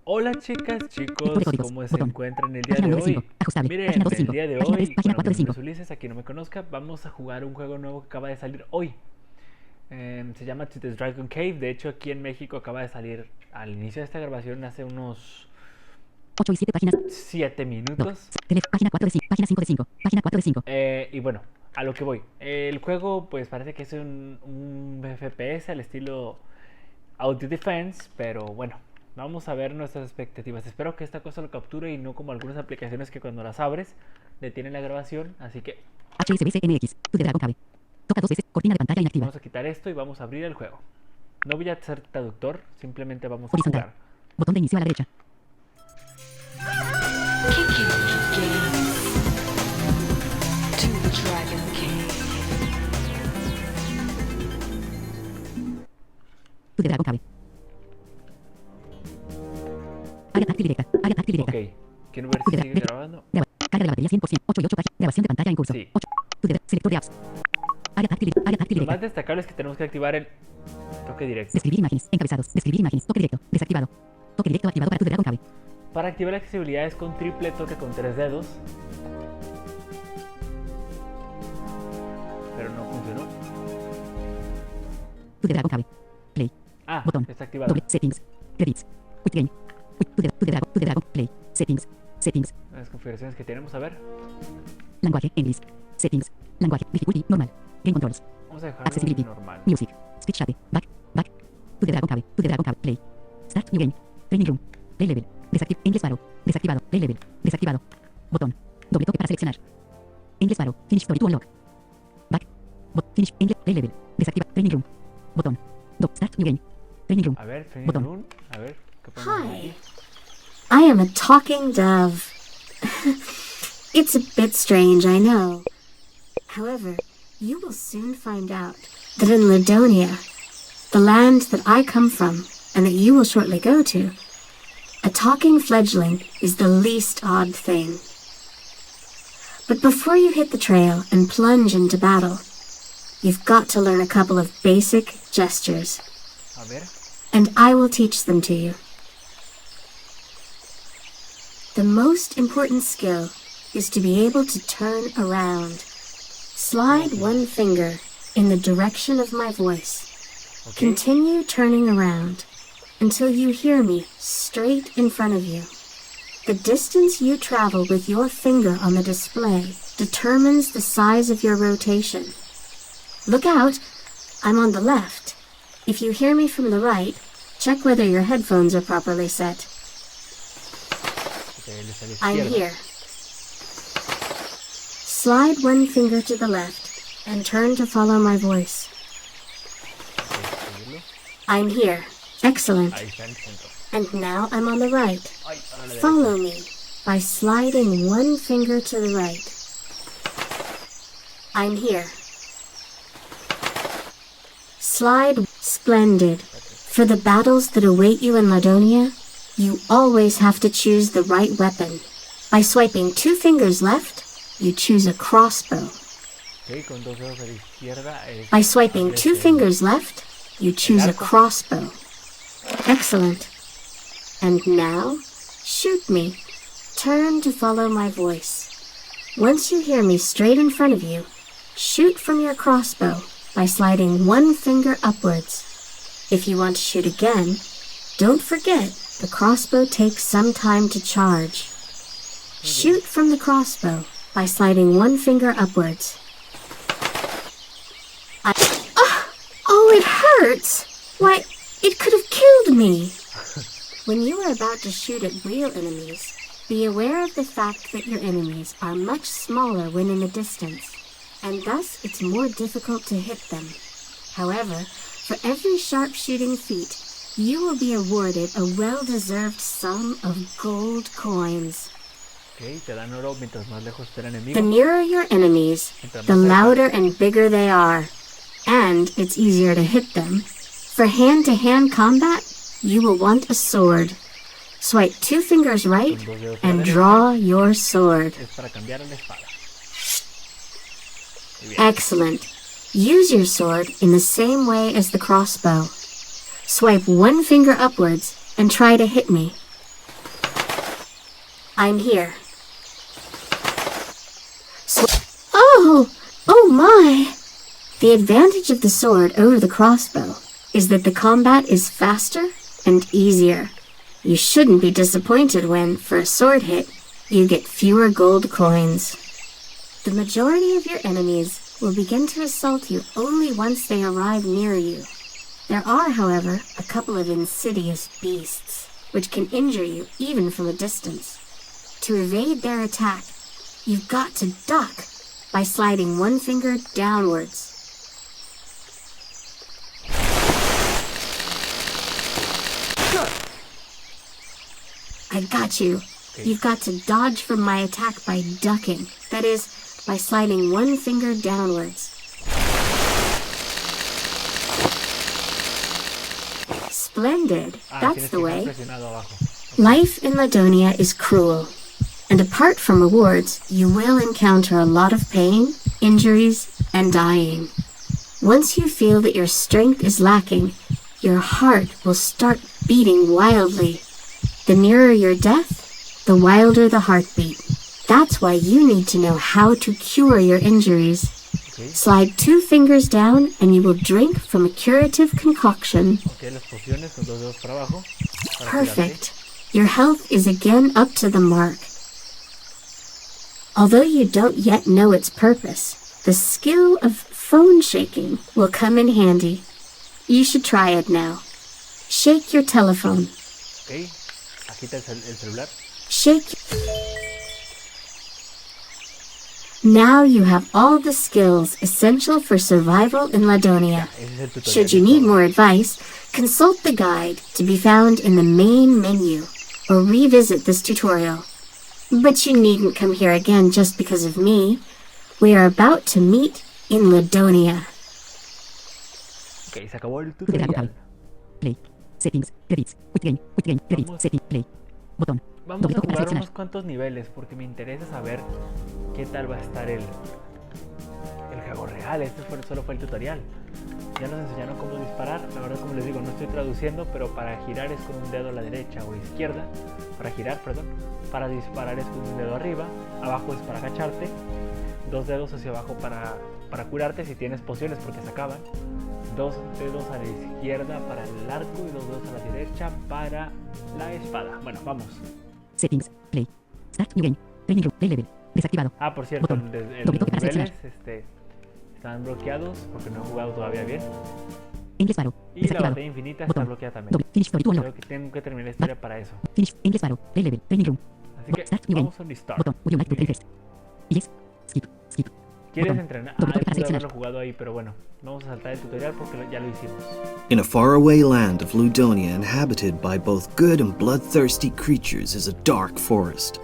Hola chicas, chicos, ¿cómo se encuentran el día de hoy? Miren, el día de hoy, bueno, mi nombre es Ulises, a quien no me conozca, vamos a jugar un juego nuevo que acaba de salir hoy. Se llama To the Dragon Cave, de hecho aquí en México acaba de salir al inicio de esta grabación hace unos 8 y 7 páginas. 7 minutos. Página 4 de 5. Página 5 de 5. Página 4 de 5. Y bueno, a lo que voy. El juego pues parece que es un FPS al estilo Audio Defense, pero bueno, vamos a ver nuestras expectativas. Espero que esta cosa lo capture y no como algunas aplicaciones que cuando las abres detienen la grabación. Así que HSBCNX. Tu de Dragon Cabe. Toca dos veces. Cortina de pantalla inactiva. vamos a quitar esto y vamos a abrir el juego. No voy a ser traductor, simplemente vamos a Horizontal. jugar. Botón de inicio a la derecha. To the Dragon Cave. Tu de Dragon Cabe. Área táctil directa. Área táctil directa. Ok, quiero ver si sigue grabando. Carga de la batería 100%. 8 y 8 páginas. Grabación de pantalla en curso. Sí. 8. Tu de selector de apps. Área táctil directa. Área táctil Lo más directa. destacable es que tenemos que activar el toque directo. Describir imágenes. Encabezados. Describir imágenes. Toque directo. Desactivado. Toque directo activado para tu de Dragon Cabe. Para activar la accesibilidad es con triple toque con 3 dedos. Pero no funcionó. Tu de Dragon Cabe. Play. Ah, Botón. está activado. Doble. Settings. Credits. Quick game. Tu de Dragon. Play. Settings. Settings. Las configuraciones que tenemos, a ver. Lenguaje. English. Settings. Lenguaje. Difficulty. Normal. Game controls. Vamos a dejarlo Accessibility. en normal. Music. Speech chat. Back. Back. Tu de Dragon Cabe. Tu de Dragon Cabe. Play. Start new game. Training room. Play level. English Barrow. Desactivado. Play level. Desactivado. Botón. Doble toque para seleccionar. English Barrow. Finish story to unlock. Back. Finish. English. Play level. Desactiva. Training room. Botón. Start new game. Training room. A ver, Training Botón. Room. A ver, ¿qué podemos ver Hi. aquí? I am a talking dove. It's a bit strange, I know. However, you will soon find out that in Ladonia, the land that I come from and that you will shortly go to, a talking fledgling is the least odd thing. But before you hit the trail and plunge into battle, you've got to learn a couple of basic gestures, A ver. and I will teach them to you. The most important skill is to be able to turn around. Slide one finger in the direction of my voice. Ok. Continue turning around until you hear me straight in front of you. The distance you travel with your finger on the display determines the size of your rotation. Look out, I'm on the left. If you hear me from the right, check whether your headphones are properly set. Ok, él está a la I'm izquierda. here. Slide one finger to the left and turn to follow my voice. Ok, seguirlo. I'm here. Excellent. Ahí está en el centro. And now I'm on the right. Ay, ahora la Follow derecha. me by sliding one finger to the right. I'm here. Slide. Splendid. For the battles that await you in Ladonia, you always have to choose the right weapon. By swiping two fingers left, you choose a crossbow. Ok, con dos dedos a la izquierda. By swiping two establece fingers left, you choose a arco. crossbow. Excellent. And now, shoot me. Turn to follow my voice. Once you hear me straight in front of you, shoot from your crossbow by sliding one finger upwards. If you want to shoot again, don't forget the crossbow takes some time to charge. Shoot from the crossbow by sliding one finger upwards. Oh, it hurts! Why, it could have killed me! When you are about to shoot at real enemies, be aware of the fact that your enemies are much smaller when in the distance, and thus it's more difficult to hit them. However, for every sharpshooting feat, you will be awarded a well-deserved sum of gold coins. Ok, te dan oro mientras más lejos esté el enemigo. The nearer your enemies, the louder and bigger they are, and it's easier to hit them. For hand-to-hand combat, you will want a sword. Swipe two fingers right Con dos dedos a la and derecha. draw your sword. Es para cambiar a la espada. Muy bien. Excellent. Use your sword in the same way as the crossbow. Swipe one finger upwards and try to hit me. I'm here. Oh my! The advantage of the sword over the crossbow is that the combat is faster and easier. You shouldn't be disappointed when, for a sword hit, you get fewer gold coins. The majority of your enemies will begin to assault you only once they arrive near you. There are, however, a couple of insidious beasts, which can injure you even from a distance. To evade their attack, you've got to duck by sliding one finger downwards. I got you. Okay. You've got to dodge from my attack by ducking. That is, by sliding one finger downwards. Splendid. That's the way. Life in Ladonia is cruel. And apart from rewards, you will encounter a lot of pain, injuries, and dying. Once you feel that your strength is lacking, your heart will start beating wildly. The nearer your death, the wilder the heartbeat. That's why you need to know how to cure your injuries. Okay. Slide 2 fingers down and you will drink from a curative concoction. Okay, las pociones con 2 dedos para abajo. Para Perfect. Your health is again up to the mark. Although you don't yet know its purpose, the skill of phone shaking will come in handy. You should try it now. Shake your telephone. Okay, agita el celular. Shake. Now you have all the skills essential for survival in Ladonia. Ese es el tutorial. Should you need more advice, consult the guide to be found in the main menu, or revisit this tutorial. But you needn't come here again just because of me. We are about to meet in Ladonia. Ok, se acabó el Tu teclado tutorial. clave. Play. Settings. Credits. Quit game. Credits. Vamos. Setting. Play. Botón. Vamos Doble a toque para jugar seleccionar. unos cuantos niveles porque me interesa saber qué tal va a estar el juego real. Solo fue el tutorial. Ya nos enseñaron cómo disparar. La verdad, como les digo, no estoy traduciendo, pero para girar es con un dedo a la derecha o izquierda. Para girar, perdón. Para disparar es con un dedo arriba. Abajo es para agacharte. 2 dedos hacia abajo para curarte si tienes pociones porque se acaban. 2 dedos a la izquierda para el arco y 2 dedos a la derecha para la espada. Bueno, vamos. Settings. Play. Start new game. Training room. Play level. Desactivado. Ah, por cierto, Botón. los Doble toque para niveles seleccionar. están bloqueados porque no he jugado todavía bien. Endless Faro. Y la Desactivado. batalla infinita está Botón. bloqueada también. Doble. Finish story to unlock. Creo que tengo que terminar la historia para eso. Finish. Endless Faro. Play level. Training room. Así que Start new game. vamos a restart. Botón. Would you like to play first? Yes. Skip. ¿Quieres Botón. entrenar? Doble toque para Pude seleccionar. haberlo jugado ahí, pero bueno. Vamos a saltar el tutorial porque ya lo hicimos. In a faraway land of Ludonia inhabited by both good and bloodthirsty creatures is a dark forest.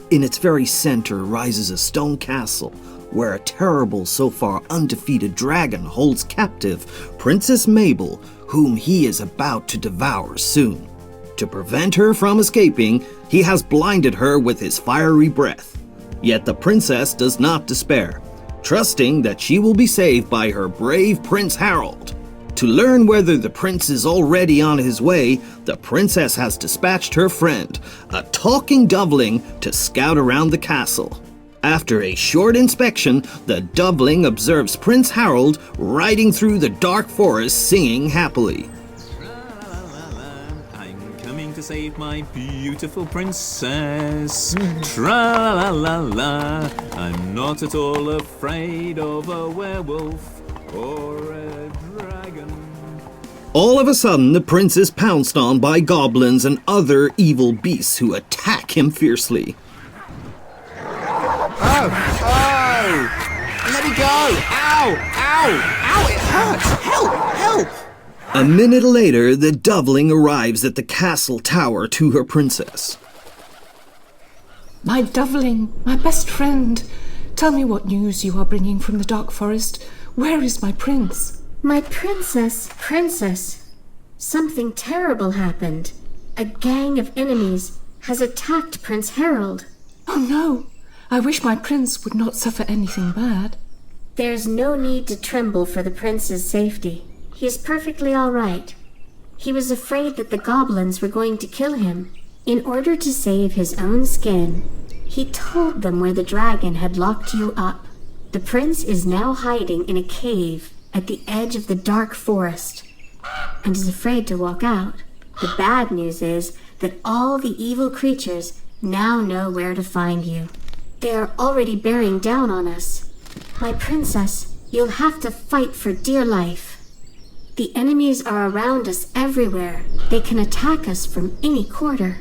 In its very center rises a stone castle where a terrible, so far undefeated dragon holds captive Princess Mabel, whom he is about to devour soon. To prevent her from escaping, he has blinded her with his fiery breath. Yet the princess does not despair, trusting that she will be saved by her brave Prince Harold. To learn whether the prince is already on his way, the princess has dispatched her friend, a talking doveling, to scout around the castle. After a short inspection, the doveling observes Prince Harold riding through the dark forest singing happily. I'm coming to save my beautiful princess. Tra-la-la-la. I'm not at all afraid of a werewolf or a dragon. All of a sudden, the prince is pounced on by goblins and other evil beasts who attack him fiercely. Oh! Let me go! Ow! Ow! It hurts! Help! A minute later, the doveling arrives at the castle tower to her princess. My doveling, my best friend, tell me what news you are bringing from the dark forest. Where is my prince? My princess. Something terrible happened. A gang of enemies has attacked Prince Harold. Oh no! I wish my prince would not suffer anything bad. There's no need to tremble for the prince's safety. He is perfectly all right. He was afraid that the goblins were going to kill him. In order to save his own skin, he told them where the dragon had locked you up. The prince is now hiding in a cave at the edge of the dark forest and is afraid to walk out. The bad news is that all the evil creatures now know where to find you. They are already bearing down on us. My princess, you'll have to fight for dear life. The enemies are around us everywhere. They can attack us from any quarter.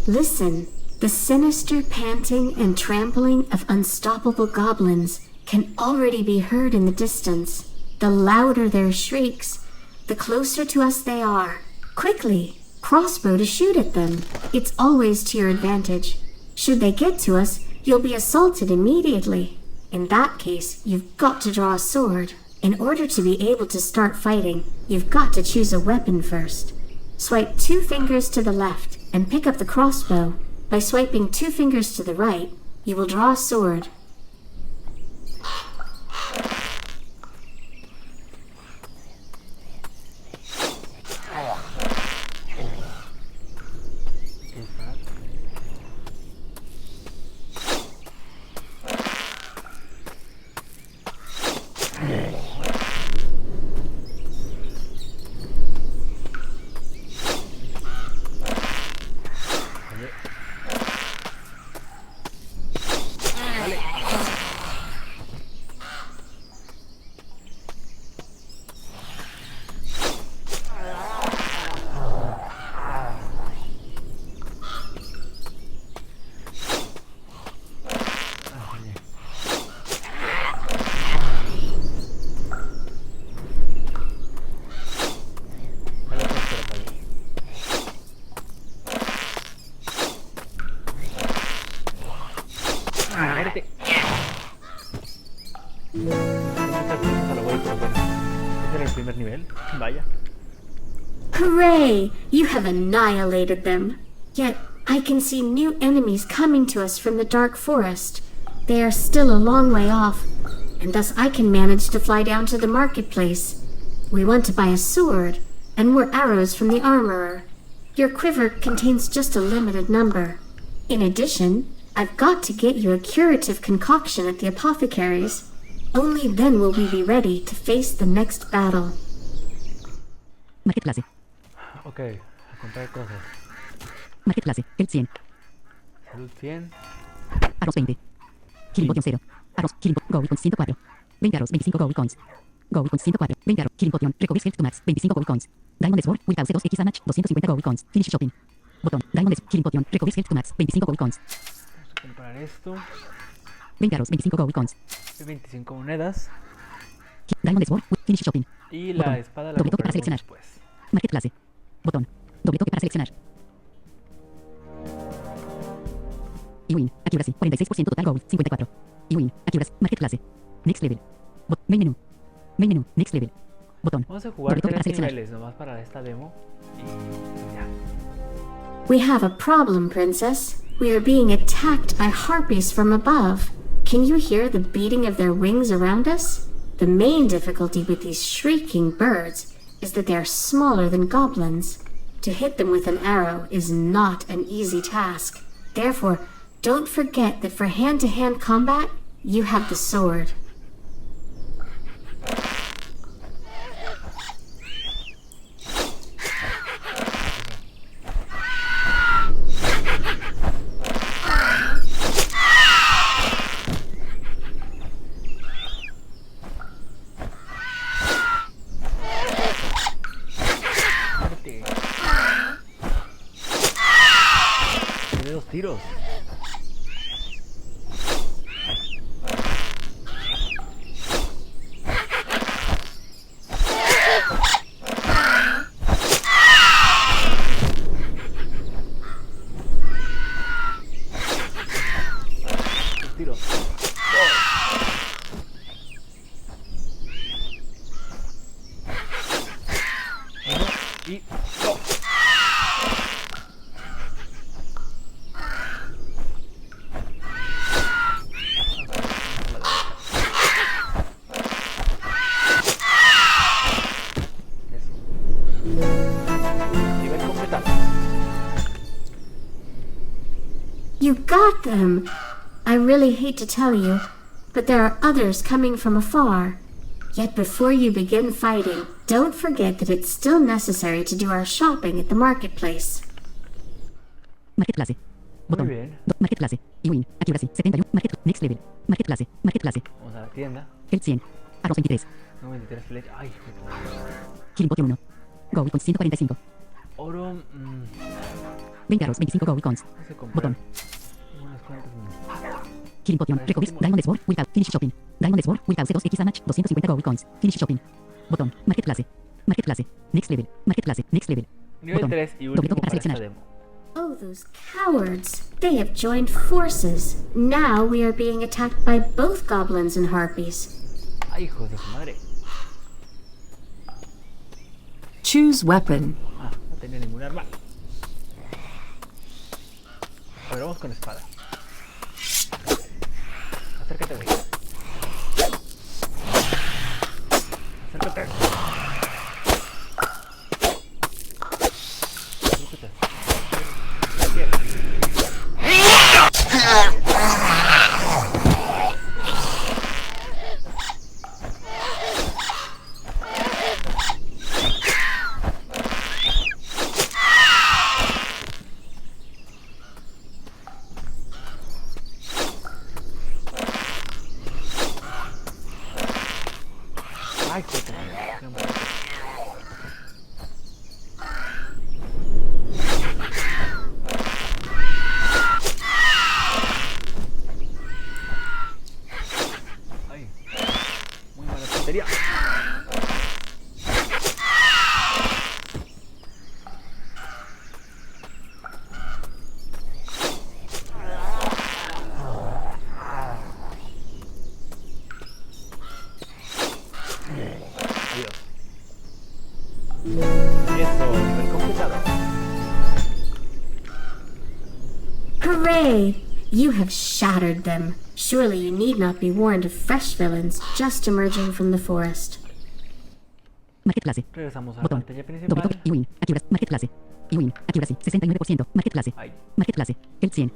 Listen, the sinister panting and trampling of unstoppable goblins can already be heard in the distance. The louder their shrieks, the closer to us they are. Quickly, crossbow to shoot at them. It's always to your advantage. Should they get to us, you'll be assaulted immediately. In that case, you've got to draw a sword. In order to be able to start fighting, you've got to choose a weapon first. Swipe 2 fingers to the left and pick up the crossbow. By swiping 2 fingers to the right, you will draw a sword. Primer nivel, vaya. Hooray! You have annihilated them. Yet, I can see new enemies coming to us from the dark forest. They are still a long way off, and thus I can manage to fly down to the marketplace. We want to buy a sword, and more arrows from the armorer. Your quiver contains just a limited number. In addition, I've got to get you a curative concoction at the apothecary's. Only then will we be ready to face the next battle. Marketplace. Ok, a comprar cosas. Marketplace. El 100. Salud 100. Arroz 20. Killing Potion 0. Arroz. Killing Gold Coins 104. 20 arroz. 25 Gold Coins. Gold Coins 104. 20 arroz. Killing Potion. Recovers Health to Max. 25 Gold Coins. Diamond Sword. Without 2x damage. 250 Gold Coins. Finish Shopping. Botón. Diamond Killing Potion. Recovers Health to Max. 25 Gold Coins. Vamos a comprar esto. 20 arroz. 25 Gold Coins. 25 monedas. Diamond Sword. Finish Shopping. Y la espada la Doble toque para compraremos seleccionar. después. Marketplace. Botón. Doble toque para seleccionar. Y win. Accuracy. 46% total gold. 54. Y win. Accuracy. Marketplace. Next level. Main menu. Main menu. Next level. Botón. Vamos a jugar Doble toque para 3 seleccionar. niveles nomás para esta demo. Y pues ya. We have a problem, Princess. We are being attacked by harpies from above. Can you hear the beating of their wings around us? The main difficulty with these shrieking birds is that they are smaller than goblins. To hit them with an arrow is not an easy task. Therefore, don't forget that for hand-to-hand combat, you have the sword. Tiene 2 tiros. Dos tiros. Uno y dos. You got them! I really hate to tell you, but there are others coming from afar. Yet before you begin fighting, don't forget that it's still necessary to do our shopping at the marketplace. Marketplace. Muy Botón. bien. Marketplace. Y win. Accuracy. 71. Market. Next level. Marketplace. Marketplace. Vamos a la tienda. El 100. Arroz 23. 93 flecha. Ay, Killing Potion 1. Go con 145. oro. 20 arroz. 25 go icons. No sé comprar. Botón. Unas cuantas. Killing Potion. Recoveries. Diamond Sword. Without. Finish shopping. Diamond Sword. Without C2X damage. 250 go icons. Finish shopping. Botón. Marketplace. Marketplace. Next level. Marketplace. Next level. Nivel Botón. 3 y Doble último toque para para esta seleccionar. demo. Oh, those cowards! They have joined forces. Now we are being attacked by both goblins and harpies. Ay, hijos de su madre. Choose weapon. Ah, no tenía ningún arma. A ver, vamos con espada. Acércate, güey. Acércate. Acércate. Bien. Ay, joder. Ay, muy mala puntería. Eso, nivel completado. Hooray! You have shattered them. Surely you need not be warned of fresh villains just emerging from the forest. Marketplace. Regresamos a la Botón. pantalla Doble principal. toque y win. Accuracy. Marketplace. Y win. Accuracy. 69%. Marketplace. Ay, Marketplace. El 100.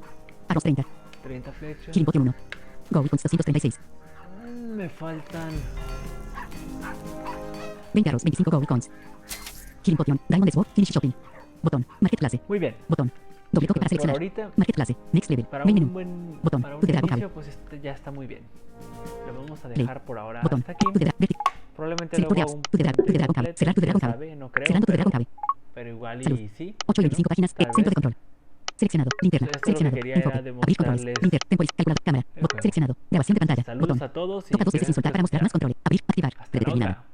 Arroz 30. 30 flechas. Killing Potion 1. Go icons 236. Me faltan. 20 arroz. 25 go icons. Killing Potion. Diamond Sword. Finish shopping. Botón. Marketplace. Muy bien. Botón. Doble toque para Pues por seleccionar. ahorita, Marketplace. Next level. para Main un menú. buen Botón. para un To the Dragon inicio, Cave. pues este ya está muy bien. Lo vamos a Play. dejar por ahora Botón. hasta aquí. To the Vertic. Probablemente Select luego apps. haga un To the Dragon gameplay Cave. completo, Cerrar to the quién Dragon Cave. sabe, no creo, Cerrando to the pero, Dragon Cave. pero igual Salud. y sí. 8 y 25 páginas. Tal Centro de vez. control. Seleccionado. Linterna. Esto lo que Seleccionado. quería Enfoque. era Abrir controles. demostrarles Linter. Temporis. Calculador. Cámara. el juego. Seleccionado. Grabación de pantalla. Saludos Botón. a todos y Toca dos veces gracias sin soltar por para mostrar más escuchar. controles. Abrir. Activar. Hasta la Predeterminado. otra.